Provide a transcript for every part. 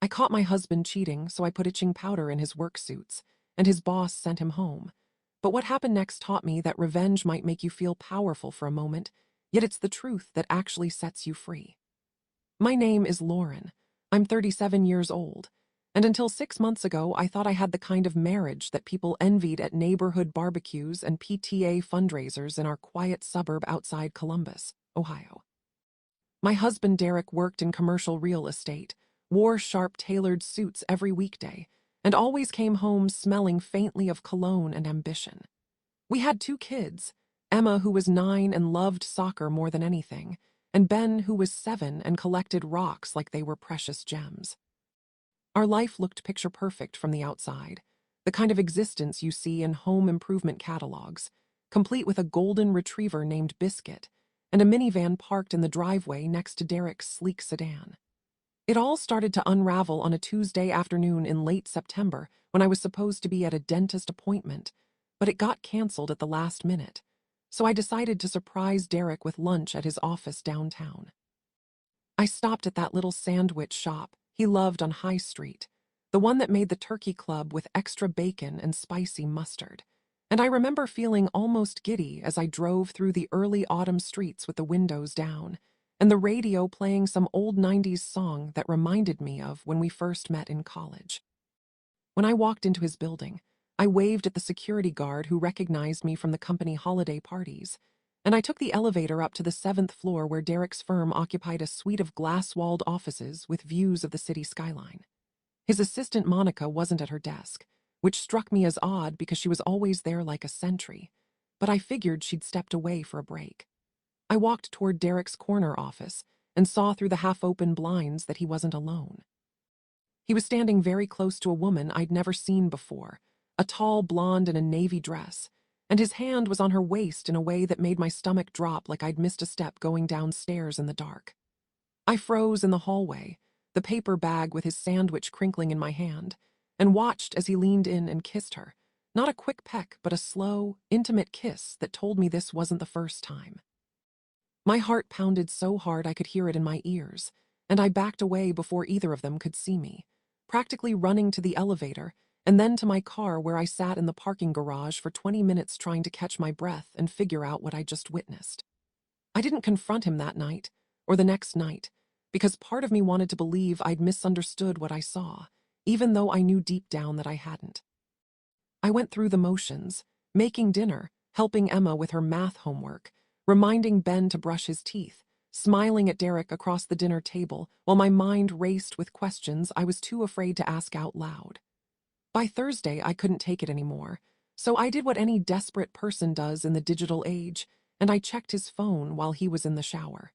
I caught my husband cheating, so I put itching powder in his work suits, and his boss sent him home. But what happened next taught me that revenge might make you feel powerful for a moment, yet it's the truth that actually sets you free. My name is Lauren. I'm 37 years old, and until 6 months ago, I thought I had the kind of marriage that people envied at neighborhood barbecues and PTA fundraisers in our quiet suburb outside Columbus, Ohio. My husband Derek worked in commercial real estate, wore sharp tailored suits every weekday, and always came home smelling faintly of cologne and ambition. We had 2 kids, Emma, who was 9 and loved soccer more than anything, and Ben, who was 7 and collected rocks like they were precious gems. Our life looked picture perfect from the outside, the kind of existence you see in home improvement catalogs, complete with a golden retriever named Biscuit and a minivan parked in the driveway next to Derek's sleek sedan. It all started to unravel on a Tuesday afternoon in late September when I was supposed to be at a dentist appointment, but it got canceled at the last minute, so I decided to surprise Derek with lunch at his office downtown. I stopped at that little sandwich shop he loved on High Street, the one that made the turkey club with extra bacon and spicy mustard. And I remember feeling almost giddy as I drove through the early autumn streets with the windows down, and the radio playing some old 90s song that reminded me of when we first met in college. When I walked into his building, I waved at the security guard who recognized me from the company holiday parties, and I took the elevator up to the 7th floor where Derek's firm occupied a suite of glass-walled offices with views of the city skyline. His assistant Monica wasn't at her desk, which struck me as odd because she was always there like a sentry, but I figured she'd stepped away for a break. I walked toward Derek's corner office and saw through the half-open blinds that he wasn't alone. He was standing very close to a woman I'd never seen before, a tall blonde in a navy dress, and his hand was on her waist in a way that made my stomach drop like I'd missed a step going downstairs in the dark. I froze in the hallway, the paper bag with his sandwich crinkling in my hand, and watched as he leaned in and kissed her, not a quick peck, but a slow, intimate kiss that told me this wasn't the first time. My heart pounded so hard I could hear it in my ears, and I backed away before either of them could see me, practically running to the elevator and then to my car where I sat in the parking garage for 20 minutes trying to catch my breath and figure out what I just witnessed. I didn't confront him that night, or the next night, because part of me wanted to believe I'd misunderstood what I saw, even though I knew deep down that I hadn't. I went through the motions, making dinner, helping Emma with her math homework, reminding Ben to brush his teeth, smiling at Derek across the dinner table while my mind raced with questions I was too afraid to ask out loud. By Thursday, I couldn't take it anymore, so I did what any desperate person does in the digital age, and I checked his phone while he was in the shower.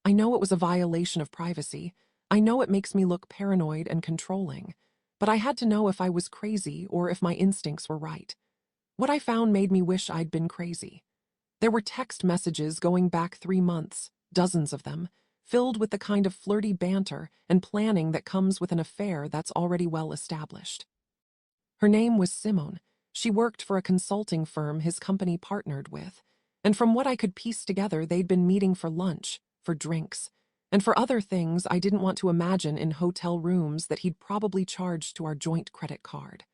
I know it was a violation of privacy. I know it makes me look paranoid and controlling, but I had to know if I was crazy or if my instincts were right. What I found made me wish I'd been crazy. There were text messages going back 3 months, dozens of them, filled with the kind of flirty banter and planning that comes with an affair that's already well established. Her name was Simone. She worked for a consulting firm his company partnered with, and from what I could piece together, they'd been meeting for lunch, for drinks, and for other things I didn't want to imagine in hotel rooms that he'd probably charged to our joint credit card.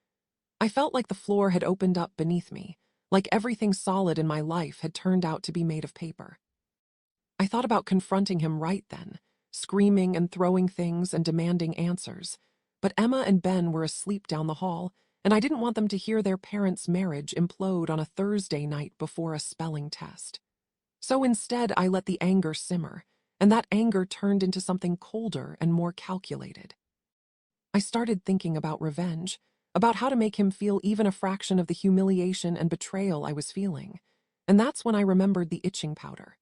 I felt like the floor had opened up beneath me, like everything solid in my life had turned out to be made of paper. I thought about confronting him right then, screaming and throwing things and demanding answers, but Emma and Ben were asleep down the hall, and I didn't want them to hear their parents' marriage implode on a Thursday night before a spelling test. So instead, I let the anger simmer, and that anger turned into something colder and more calculated. I started thinking about revenge, about how to make him feel even a fraction of the humiliation and betrayal I was feeling, and that's when I remembered the itching powder.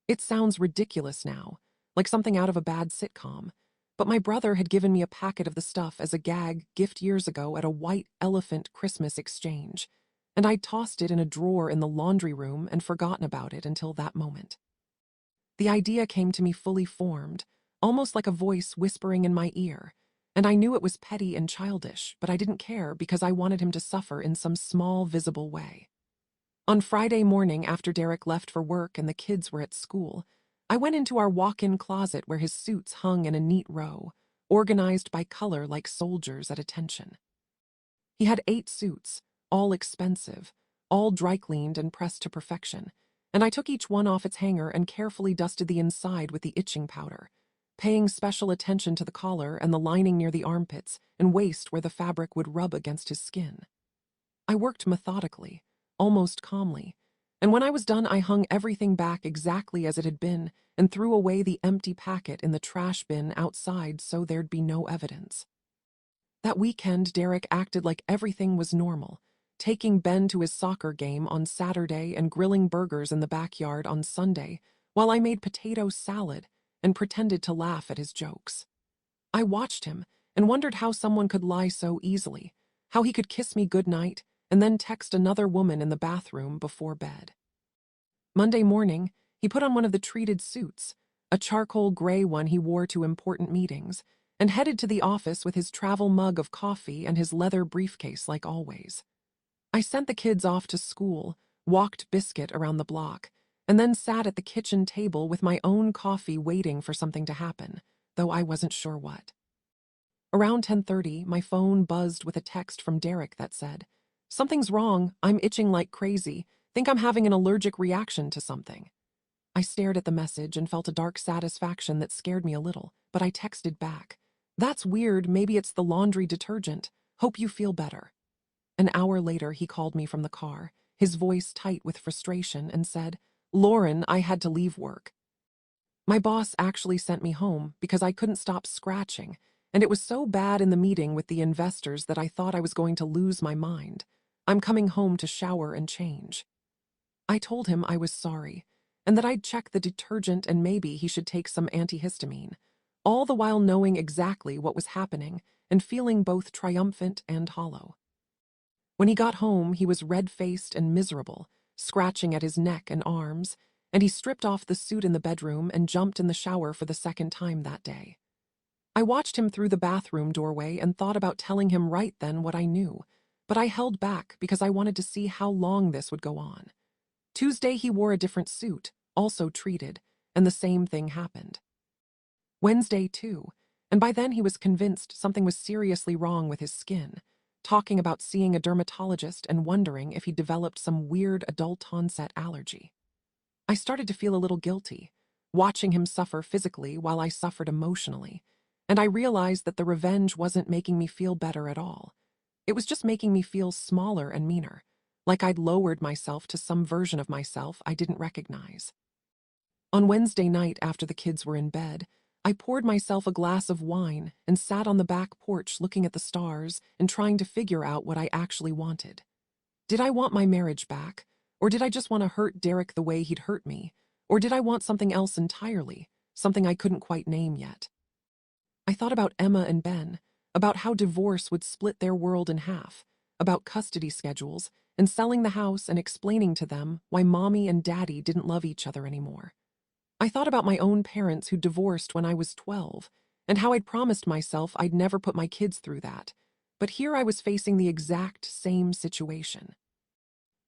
It sounds ridiculous now, like something out of a bad sitcom, but my brother had given me a packet of the stuff as a gag gift years ago at a white elephant Christmas exchange, and I'd tossed it in a drawer in the laundry room and forgotten about it until that moment. The idea came to me fully formed, almost like a voice whispering in my ear, and I knew it was petty and childish, but I didn't care because I wanted him to suffer in some small, visible way. On Friday morning after Derek left for work and the kids were at school, I went into our walk-in closet where his suits hung in a neat row, organized by color like soldiers at attention. He had 8 suits, all expensive, all dry-cleaned and pressed to perfection, and I took each one off its hanger and carefully dusted the inside with the itching powder, paying special attention to the collar and the lining near the armpits and waist where the fabric would rub against his skin. I worked methodically, almost calmly, and when I was done I hung everything back exactly as it had been and threw away the empty packet in the trash bin outside so there'd be no evidence. That weekend, Derek acted like everything was normal, taking Ben to his soccer game on Saturday and grilling burgers in the backyard on Sunday, while I made potato salad and pretended to laugh at his jokes. I watched him and wondered how someone could lie so easily, how he could kiss me goodnight and then text another woman in the bathroom before bed. Monday morning, he put on one of the treated suits, a charcoal gray one he wore to important meetings, and headed to the office with his travel mug of coffee and his leather briefcase like always. I sent the kids off to school, walked Biscuit around the block, and then sat at the kitchen table with my own coffee waiting for something to happen, though I wasn't sure what. Around 10:30, my phone buzzed with a text from Derek that said, "Something's wrong, I'm itching like crazy, think I'm having an allergic reaction to something." I stared at the message and felt a dark satisfaction that scared me a little, but I texted back, "That's weird, maybe it's the laundry detergent. Hope you feel better." An hour later, he called me from the car, his voice tight with frustration, and said, "Lauren, I had to leave work." My boss actually sent me home because I couldn't stop scratching, and it was so bad in the meeting with the investors that I thought I was going to lose my mind. I'm coming home to shower and change. I told him I was sorry, and that I'd check the detergent and maybe he should take some antihistamine, all the while knowing exactly what was happening and feeling both triumphant and hollow. When he got home, he was red-faced and miserable, scratching at his neck and arms, and he stripped off the suit in the bedroom and jumped in the shower for the second time that day. I watched him through the bathroom doorway and thought about telling him right then what I knew, but I held back because I wanted to see how long this would go on. Tuesday, he wore a different suit, also treated, and the same thing happened. Wednesday, too, and by then he was convinced something was seriously wrong with his skin, talking about seeing a dermatologist and wondering if he developed some weird adult-onset allergy. I started to feel a little guilty, watching him suffer physically while I suffered emotionally, and I realized that the revenge wasn't making me feel better at all. It was just making me feel smaller and meaner, like I'd lowered myself to some version of myself I didn't recognize. On Wednesday night, after the kids were in bed, I poured myself a glass of wine and sat on the back porch looking at the stars and trying to figure out what I actually wanted. Did I want my marriage back? Or did I just want to hurt Derek the way he'd hurt me? Or did I want something else entirely, something I couldn't quite name yet? I thought about Emma and Ben, about how divorce would split their world in half, about custody schedules, and selling the house and explaining to them why Mommy and Daddy didn't love each other anymore. I thought about my own parents who divorced when I was 12, and how I'd promised myself I'd never put my kids through that. But here I was facing the exact same situation.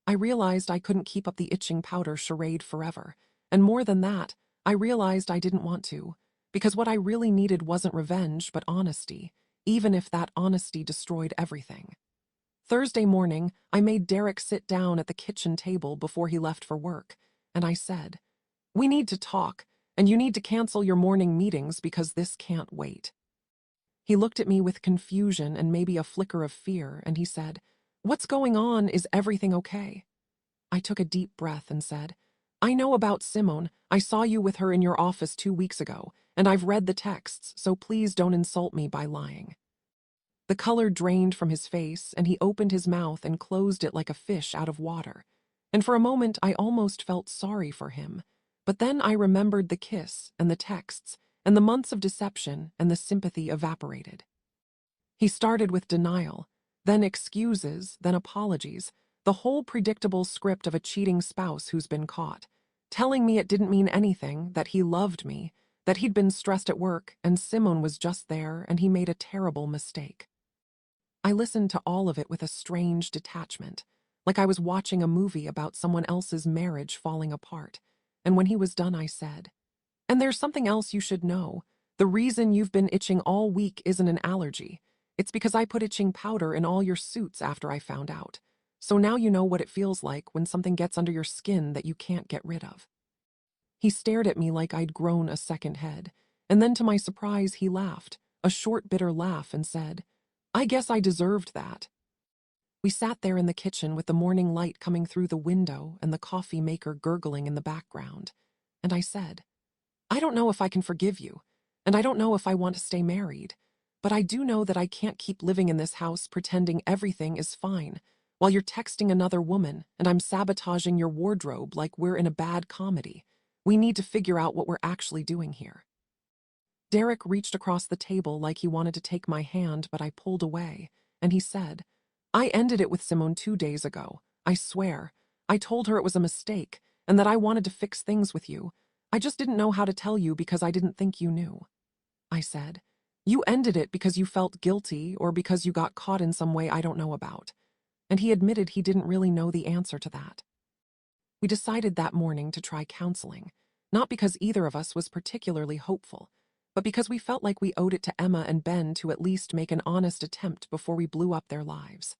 I realized I couldn't keep up the itching powder charade forever, and more than that, I realized I didn't want to, because what I really needed wasn't revenge but honesty, even if that honesty destroyed everything. Thursday morning, I made Derek sit down at the kitchen table before he left for work, and I said, "We need to talk, and you need to cancel your morning meetings because this can't wait." He looked at me with confusion and maybe a flicker of fear, and he said, "What's going on? Is everything okay?" I took a deep breath and said, "I know about Simone. I saw you with her in your office 2 weeks ago, and I've read the texts, so please don't insult me by lying." The color drained from his face, and he opened his mouth and closed it like a fish out of water. And for a moment, I almost felt sorry for him. But then I remembered the kiss and the texts, and the months of deception, and the sympathy evaporated. He started with denial, then excuses, then apologies, the whole predictable script of a cheating spouse who's been caught, telling me it didn't mean anything, that he loved me, that he'd been stressed at work, and Simone was just there, and he made a terrible mistake. I listened to all of it with a strange detachment, like I was watching a movie about someone else's marriage falling apart, and when he was done I said, "And there's something else you should know. The reason you've been itching all week isn't an allergy. It's because I put itching powder in all your suits after I found out. So now you know what it feels like when something gets under your skin that you can't get rid of." He stared at me like I'd grown a second head, and then to my surprise he laughed, a short bitter laugh, and said, "I guess I deserved that." We sat there in the kitchen with the morning light coming through the window and the coffee maker gurgling in the background, and I said, "I don't know if I can forgive you, and I don't know if I want to stay married, but I do know that I can't keep living in this house pretending everything is fine while you're texting another woman and I'm sabotaging your wardrobe like we're in a bad comedy. We need to figure out what we're actually doing here." Derek reached across the table like he wanted to take my hand, but I pulled away, and he said, "I ended it with Simone 2 days ago. I swear. I told her it was a mistake and that I wanted to fix things with you. I just didn't know how to tell you because I didn't think you knew." I said, "You ended it because you felt guilty or because you got caught in some way I don't know about." And he admitted he didn't really know the answer to that. We decided that morning to try counseling, not because either of us was particularly hopeful, but because we felt like we owed it to Emma and Ben to at least make an honest attempt before we blew up their lives.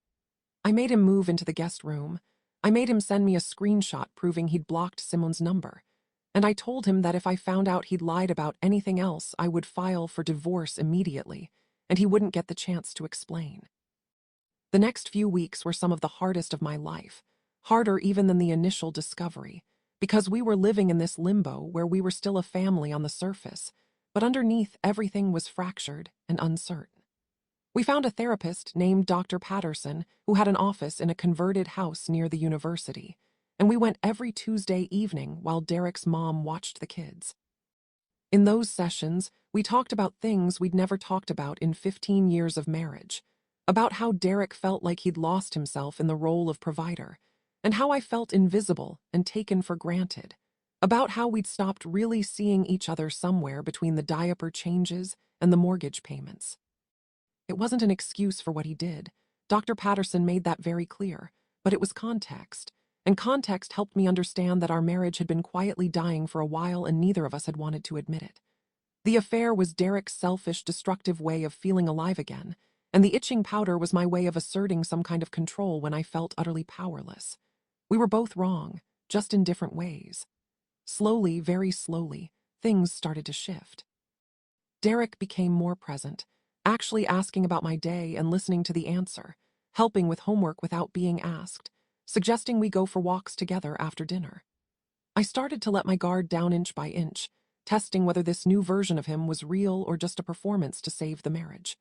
I made him move into the guest room. I made him send me a screenshot proving he'd blocked Simone's number. And I told him that if I found out he'd lied about anything else, I would file for divorce immediately, and he wouldn't get the chance to explain. The next few weeks were some of the hardest of my life, harder even than the initial discovery, because we were living in this limbo where we were still a family on the surface, but underneath everything was fractured and uncertain. We found a therapist named Dr. Patterson who had an office in a converted house near the university, and we went every Tuesday evening while Derek's mom watched the kids. In those sessions, we talked about things we'd never talked about in 15 years of marriage, about how Derek felt like he'd lost himself in the role of provider, and how I felt invisible and taken for granted, about how we'd stopped really seeing each other somewhere between the diaper changes and the mortgage payments. It wasn't an excuse for what he did. Dr. Patterson made that very clear, but it was context, and context helped me understand that our marriage had been quietly dying for a while and neither of us had wanted to admit it. The affair was Derek's selfish, destructive way of feeling alive again, and the itching powder was my way of asserting some kind of control when I felt utterly powerless. We were both wrong, just in different ways. Slowly, very slowly, things started to shift. Derek became more present, actually asking about my day and listening to the answer, helping with homework without being asked, suggesting we go for walks together after dinner. I started to let my guard down inch by inch, testing whether this new version of him was real or just a performance to save the marriage.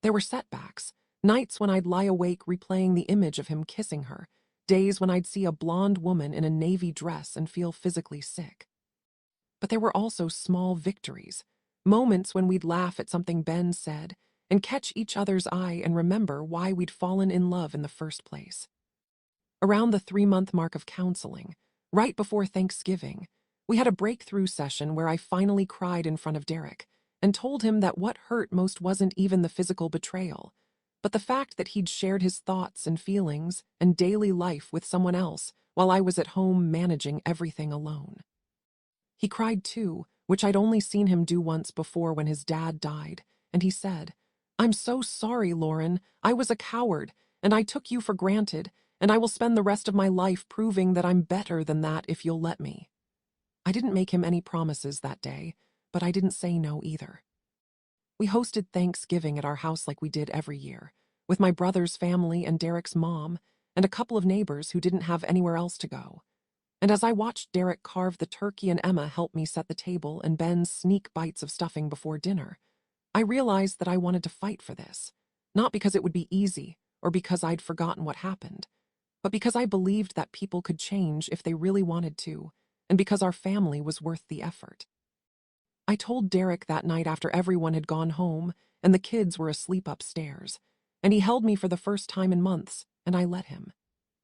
There were setbacks, nights when I'd lie awake replaying the image of him kissing her, days when I'd see a blonde woman in a navy dress and feel physically sick. But there were also small victories, moments when we'd laugh at something Ben said and catch each other's eye and remember why we'd fallen in love in the first place. Around the 3-month mark of counseling, right before Thanksgiving, we had a breakthrough session where I finally cried in front of Derek and told him that what hurt most wasn't even the physical betrayal, but the fact that he'd shared his thoughts and feelings and daily life with someone else while I was at home managing everything alone. He cried too, which I'd only seen him do once before when his dad died, and he said, "I'm so sorry, Lauren. I was a coward, and I took you for granted, and I will spend the rest of my life proving that I'm better than that if you'll let me." I didn't make him any promises that day, but I didn't say no either. We hosted Thanksgiving at our house like we did every year, with my brother's family and Derek's mom, and a couple of neighbors who didn't have anywhere else to go. And as I watched Derek carve the turkey and Emma help me set the table and Ben sneak bites of stuffing before dinner, I realized that I wanted to fight for this, not because it would be easy or because I'd forgotten what happened, but because I believed that people could change if they really wanted to, and because our family was worth the effort. I told Derek that night after everyone had gone home and the kids were asleep upstairs, and he held me for the first time in months, and I let him.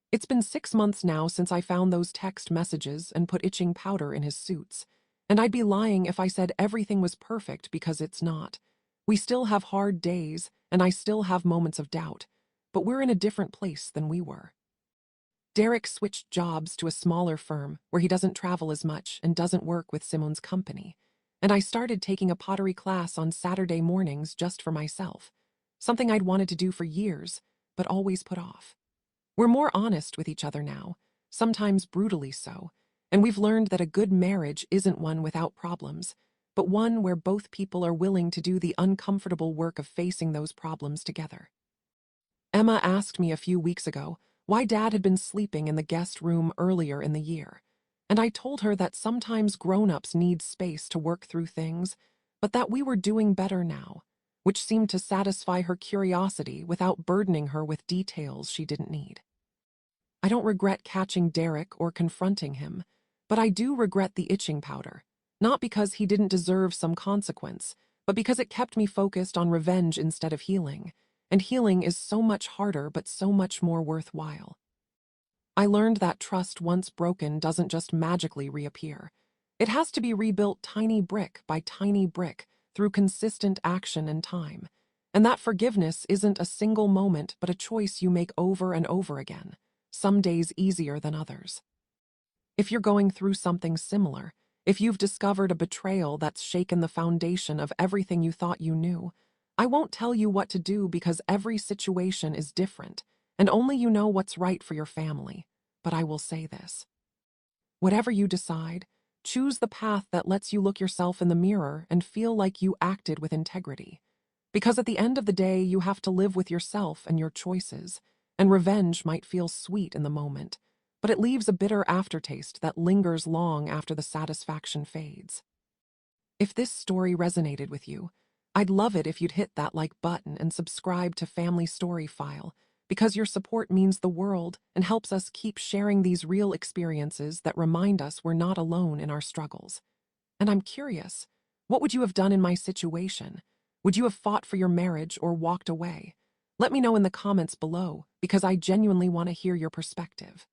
It's been 6 months now since I found those text messages and put itching powder in his suits, and I'd be lying if I said everything was perfect because it's not. We still have hard days, and I still have moments of doubt, but we're in a different place than we were. Derek switched jobs to a smaller firm where he doesn't travel as much and doesn't work with Simone's company, and I started taking a pottery class on Saturday mornings just for myself, something I'd wanted to do for years, but always put off. We're more honest with each other now, sometimes brutally so, and we've learned that a good marriage isn't one without problems, but one where both people are willing to do the uncomfortable work of facing those problems together. Emma asked me a few weeks ago why Dad had been sleeping in the guest room earlier in the year, and I told her that sometimes grown-ups need space to work through things, but that we were doing better now, which seemed to satisfy her curiosity without burdening her with details she didn't need. I don't regret catching Derek or confronting him, but I do regret the itching powder, not because he didn't deserve some consequence, but because it kept me focused on revenge instead of healing, and healing is so much harder but so much more worthwhile. I learned that trust once broken doesn't just magically reappear. It has to be rebuilt tiny brick by tiny brick through consistent action and time, and that forgiveness isn't a single moment but a choice you make over and over again, some days easier than others. If you're going through something similar, if you've discovered a betrayal that's shaken the foundation of everything you thought you knew, I won't tell you what to do because every situation is different, and only you know what's right for your family. But I will say this. Whatever you decide, choose the path that lets you look yourself in the mirror and feel like you acted with integrity. Because at the end of the day, you have to live with yourself and your choices, and revenge might feel sweet in the moment, but it leaves a bitter aftertaste that lingers long after the satisfaction fades. If this story resonated with you, I'd love it if you'd hit that like button and subscribe to Family Story File, because your support means the world and helps us keep sharing these real experiences that remind us we're not alone in our struggles. And I'm curious, what would you have done in my situation? Would you have fought for your marriage or walked away? Let me know in the comments below, because I genuinely want to hear your perspective.